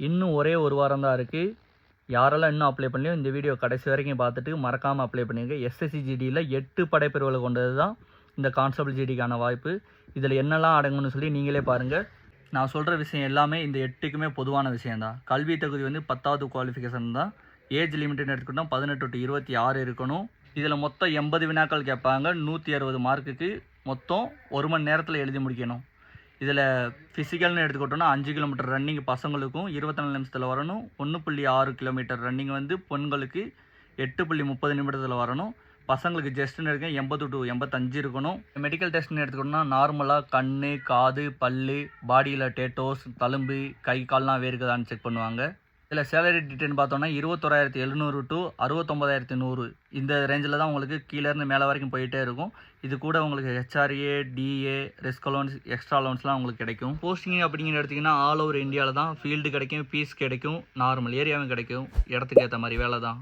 இன்னும் ஒரே ஒரு வாரம் தான் இருக்குது. யாரெல்லாம் இன்னும் அப்ளை பண்ணலையோ இந்த வீடியோ கடைசி வரைக்கும் பார்த்துட்டு மறக்காமல் அப்ளை பண்ணிடுங்க. எஸ்எஸ்சி ஜிடியில் 8 படைப்பிரிவுகளை கொண்டது தான் இந்த கான்ஸ்டபிள் ஜிடிக்கான வாய்ப்பு. இதில் என்னெல்லாம் அடங்கும்னு சொல்லி நீங்களே பாருங்கள். நான் சொல்கிற விஷயம் எல்லாமே இந்த 8க்குமே பொதுவான விஷயந்தான். கல்வி தகுதி வந்து 10வது குவாலிஃபிகேஷன் தான். ஏஜ் லிமிட்னு எடுத்துக்கிட்டோம் 18 to 26 இருக்கணும். இதில் மொத்தம் 80 வினாக்கள் கேட்பாங்க. 160 மார்க்குக்கு மொத்தம் 1 மணி நேரத்தில் எழுதி முடிக்கணும். இதில் ஃபிசிக்கல்னு எடுத்துக்கிட்டோன்னா 5 கிலோமீட்டர் ரன்னிங் பசங்களுக்கும் 24 நிமிஷத்தில் வரணும். 1.6 கிலோமீட்டர் ரன்னிங் வந்து பெண்களுக்கு 8.30 நிமிடத்தில் வரணும். பசங்களுக்கு ஜஸ்ட்னு எடுக்க 80 to 85 இருக்கணும். மெடிக்கல் டெஸ்ட்னு எடுத்துக்கிட்டோம்னா நார்மலாக கண், காது, பல், பாடியில் டேட்டோஸ், தழும்பு, கை கால்லாம் வேறுக்குதான்னு செக் பண்ணுவாங்க. இதில் சேலரி டீட்டெயில் பார்த்தோன்னா 21,700 to 69,100 இந்த ரேஞ்சில் தான் உங்களுக்கு கீழேருந்து மேலே வரைக்கும் போயிட்டே இருக்கும். இது கூட உங்களுக்கு HRA, DA, risk allowance, extra அலோன்ஸ்லாம் உங்களுக்கு கிடைக்கும். போஸ்டிங் அப்படிங்கிற எடுத்திங்கன்னா ஆல் ஓவர் இந்தியாவில் தான். ஃபீல்டு கிடைக்கும், பீஸ் கிடைக்கும், நார்மல் ஏரியாவும் கிடைக்கும். இடத்துக்கு ஏற்ற மாதிரி வேலை தான்.